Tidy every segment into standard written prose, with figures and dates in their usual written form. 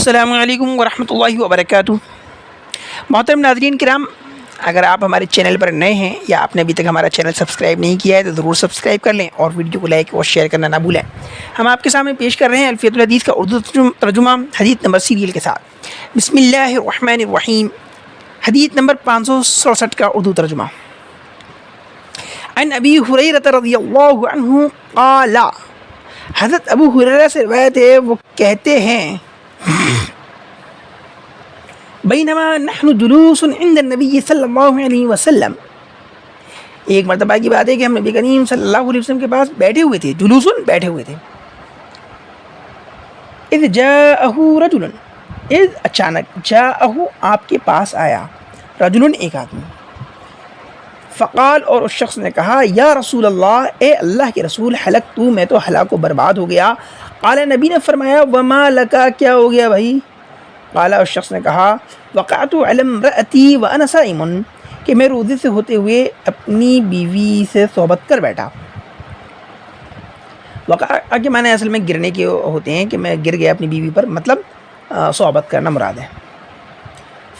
السلام علیکم ورحمۃ اللہ وبرکاتہ۔ محترم ناظرین کرام، اگر آپ ہمارے چینل پر نئے ہیں یا آپ نے ابھی تک ہمارا چینل سبسکرائب نہیں کیا ہے تو ضرور سبسکرائب کر لیں اور ویڈیو کو لائک اور شیئر کرنا نہ بھولیں۔ ہم آپ کے سامنے پیش کر رہے ہیں الفیۃ الحدیث کا اردو ترجمہ حدیث نمبر سیریل کے ساتھ۔ بسم اللہ الرحمن الرحیم، حدیث نمبر 567 کا اردو ترجمہ۔ عن ابی ہریرہ رضی اللہ عنہ قال، حضرت ابو ہریرہ سے روایت ہے، وہ کہتے ہیں بینما نحن جلوس عند النبی صلی اللہ علیہ وسلم، ایک مرتبہ کی بات ہے کہ ہم نبی کریم صلی اللہ علیہ وسلم کے پاس بیٹھے ہوئے تھے، جلوسن بیٹھے ہوئے تھے۔ اذ جاءہ رجل، اذ اچانک، جاءہ آپ کے پاس آیا، رجل ایک آدمی، فقال اور اس شخص نے کہا، یا رسول اللہ، اے اللہ کے رسول، ہلکت، میں تو ہلاک و برباد ہو گیا۔ قال، نبی نے فرمایا، وما لکا، کیا ہو گیا بھائی؟ قال، اس شخص نے کہا، وقعت علی امرأتی وانا صائم، کہ میں روزے سے ہوتے ہوئے اپنی بیوی سے صحبت کر بیٹھا۔ وقع کے معنی اصل میں گرنے کے ہوتے ہیں، کہ میں گر گیا اپنی بیوی پر، مطلب صحبت کرنا مراد ہے۔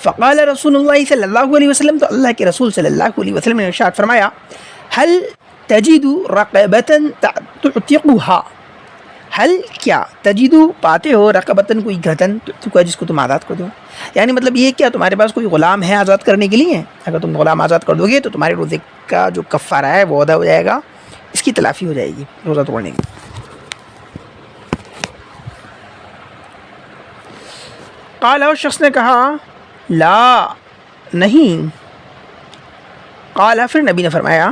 فقال رسول اللہ صلی اللہ علیہ وسلم، تو اللہ کے رسول صلی اللہ علیہ وسلم نے ارشاد فرمایا، هل تجد رقبة تعتقها، حل کیا، تجدو پاتے ہو، رقبتن کوئی گردن، تعتقها جس کو تم آزاد کر دو، یعنی مطلب یہ کیا تمہارے پاس کوئی غلام ہے آزاد کرنے کے لیے؟ اگر تم غلام آزاد کر دو گے تو تمہارے روزے کا جو کفارہ ہے وہ ادا ہو جائے گا، اس کی تلافی ہو جائے گی روزہ توڑنے کی۔ قال، اس شخص نے کہا، لا، نہیں۔ قال، پھر نبی نے فرمایا،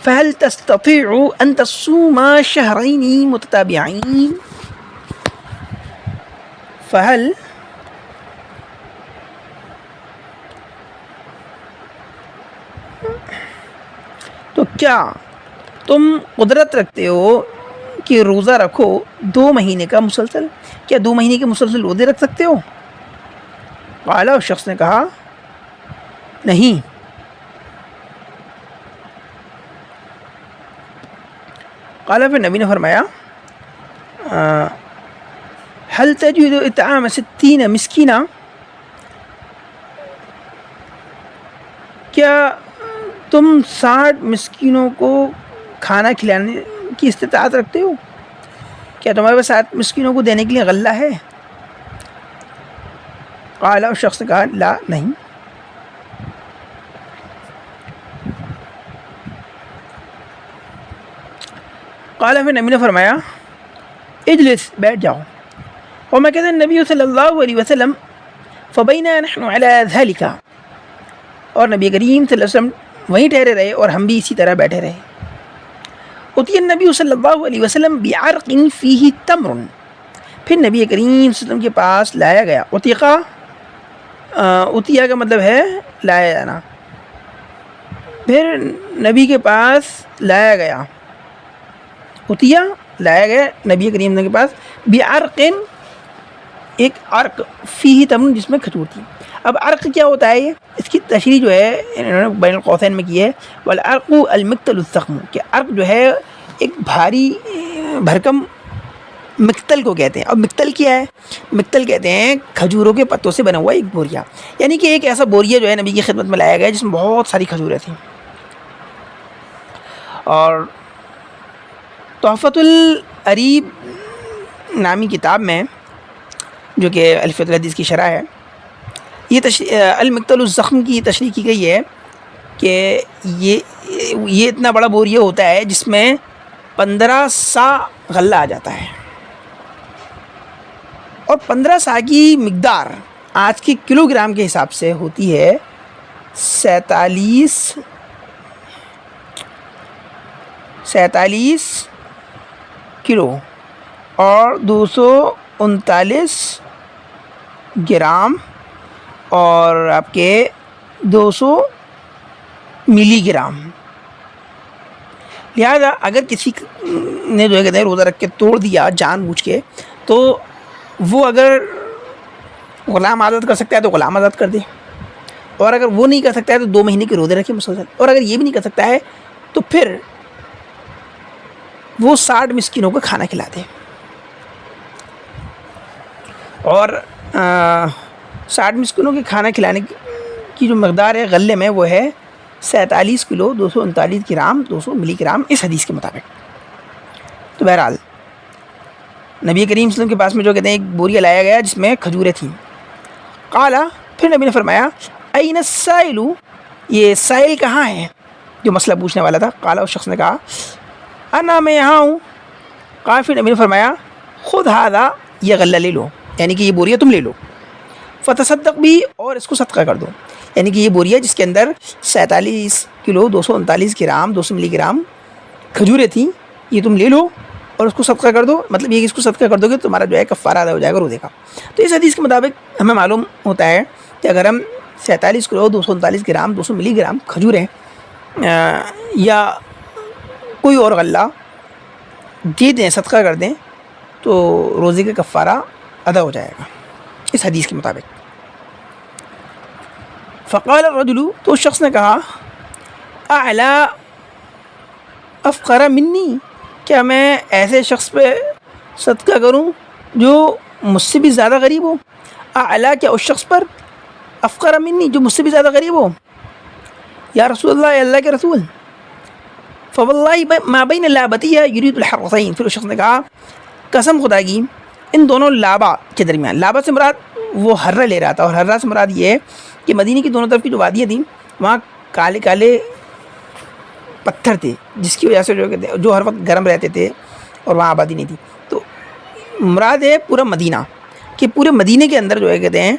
فهل تستطيع ان تصوم شهرين متتابعين، فهل، تو کیا تم قدرت رکھتے ہو کہ روزہ رکھو 2 مہینے کا مسلسل، کیا 2 مہینے کے مسلسل روزے رکھ سکتے ہو؟ قال، اس شخص نے کہا، نہیں۔ قال، پھر نبی نے فرمایا، هل تجد اطعام 60 مسکینہ، کیا تم 60 مسکینوں کو کھانا کھلانے کی استطاعت رکھتے ہو؟ کیا تمہارے پاس 60 مسکینوں کو دینے کے لیے غلہ ہے؟ قال، اس شخص نے کہا، لا، نہیں۔ قال، پھر نبی نے فرمایا، اجلس، بیٹھ جاؤ۔ ومکث النبی صلی اللہ علیہ وسلم فبینا نحن علی ذلک، اور نبی کریم صلی اللہ علیہ وسلم وہیں ٹھہرے رہے اور ہم بھی اسی طرح بیٹھے رہے۔ اتی النبی صلی اللہ علیہ وسلم بعرق فیہ تمر، پھر نبی کریم صلی اللہ علیہ وسلم کے پاس لایا گیا، عتیقہ، عطیہ کا مطلب ہے لایا جانا، پھر نبی کے پاس لایا گیا، عطیہ لایا گیا نبی کریم کے پاس، بعرق، ایک عرق، فیہ تمر، جس میں کھجور تھی۔ اب عرق کیا ہوتا ہے؟ یہ اس کی تشریح جو ہے انہوں نے بین القوسین میں کی ہے، والعرق المقتل الضخم، کہ عرق جو ہے ایک بھاری بھرکم مقتل کو کہتے ہیں۔ اب مقتل کیا ہے؟ مقتل کہتے ہیں کھجوروں کے پتوں سے بنا ہوا ایک بوریا، یعنی کہ ایک ایسا بوریا جو ہے نبی کی خدمت میں لایا گیا جس میں بہت ساری کھجوریں تھیں۔ اور تحفۃ العریب نامی کتاب میں، جو کہ الفیۃ الحدیث کی شرح ہے، یہ المقتل الزخم کی تشریح کی گئی ہے کہ یہ اتنا بڑا بوریا ہوتا ہے جس میں 15 سا غلہ آ جاتا ہے، اور 15 سا کی مقدار آج کے کلو گرام کے حساب سے ہوتی ہے 47 کلو اور 239 گرام اور آپ کے 200 ملی گرام۔ لہذا اگر کسی نے جو ہے کہتے ہیں روزہ رکھ کے توڑ دیا جان بوجھ کے، تو وہ اگر غلام آزاد کر سکتا ہے تو غلام آزاد کر دے، اور اگر وہ نہیں کر سکتا ہے تو 2 مہینے کے روزے رکھے مسلسل، اور اگر یہ بھی نہیں کر سکتا ہے تو پھر وہ 60 مسکینوں کو کھانا کھلا دے۔ اور 60 مسکینوں کے کھانا کھلانے کی جو مقدار ہے غلے میں وہ ہے 47 کلو 239 گرام 200 ملی گرام اس حدیث کے مطابق۔ تو بہرحال نبی کریم صلی اللہ علیہ وسلم کے پاس میں جو کہتے ہیں ایک بوریا لایا گیا جس میں کھجوریں تھیں۔ قالا، پھر نبی نے فرمایا این السائل، یہ سائل کہاں ہے جو مسئلہ پوچھنے والا تھا؟ قالا، اس شخص نے کہا انا، میں یہاں ہوں۔ قال، پھر نبی نے فرمایا خود ھذا، یہ غلہ لے لو، یعنی کہ یہ بوریا تم لے لو، فتصدق بھی، اور اس کو صدقہ کر دو، یعنی کہ یہ بوریا جس کے اندر 47 کلو 239 گرام 200 ملی گرام کھجوریں تھیں، یہ تم لے لو اور اس کو صدقہ کر دو، مطلب یہ کہ اس کو صدقہ کر دو گے تو تمہارا جو ہے کفارہ ادا ہو جائے گا روزے کا۔ تو اس حدیث کے مطابق ہمیں معلوم ہوتا ہے کہ اگر ہم 47 کلو 239 گرام 200 ملی گرام کھجوریں یا کوئی اور غلہ دے دیں، صدقہ کر دیں، تو روزے کا کفارہ ادا ہو جائے گا اس حدیث کے مطابق۔ فقال الرجل، تو اس شخص نے کہا اعلی افقر منی، کیا میں ایسے شخص پہ صدقہ کروں جو مجھ سے بھی زیادہ غریب ہو؟ اعلی، کیا اس شخص پر، افقر منی، جو مجھ سے بھی زیادہ غریب ہو؟ یا رسول اللہ، اے اللہ کے رسول، فواللہ ما بین لابتیہ یرید الحرتین، پھر اس شخص نے کہا قسم خدا کی ان دونوں لابا کے درمیان، لابا سے مراد وہ ہررہ لے رہا تھا، اور ہررہ سے مراد یہ ہے کہ مدینے کی دونوں طرف کی جو وادیاں تھیں وہاں کالے کالے پتھر تھے، جس کی وجہ سے جو ہر وقت گرم رہتے تھے اور وہاں آبادی نہیں تھی۔ تو مراد ہے پورا مدینہ، کہ پورے مدینے کے اندر جو ہے کہتے ہیں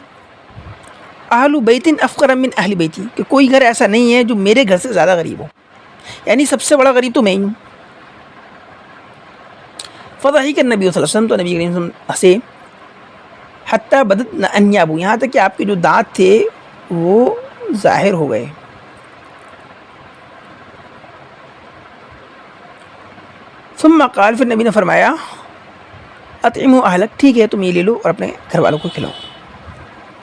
اہل بیت افقر من اہل بیتی، کہ کوئی گھر ایسا نہیں ہے جو میرے گھر سے زیادہ غریب ہو، یعنی سب سے بڑا غریب تو میں ہی ہوں۔ فضحک النبی صلی اللہ علیہ وسلم، تو نبی کریم صلی اللہ علیہ وسلم ہنسے، حتی بدت انیابو، یہاں تک کہ آپ کے جو دانت تھے وہ ظاہر ہو گئے۔ ثم قال، پھر نبی نے فرمایا اطعموا اہلک، ٹھیک ہے تم یہ لے لو اور اپنے گھر والوں کو کھلاؤ۔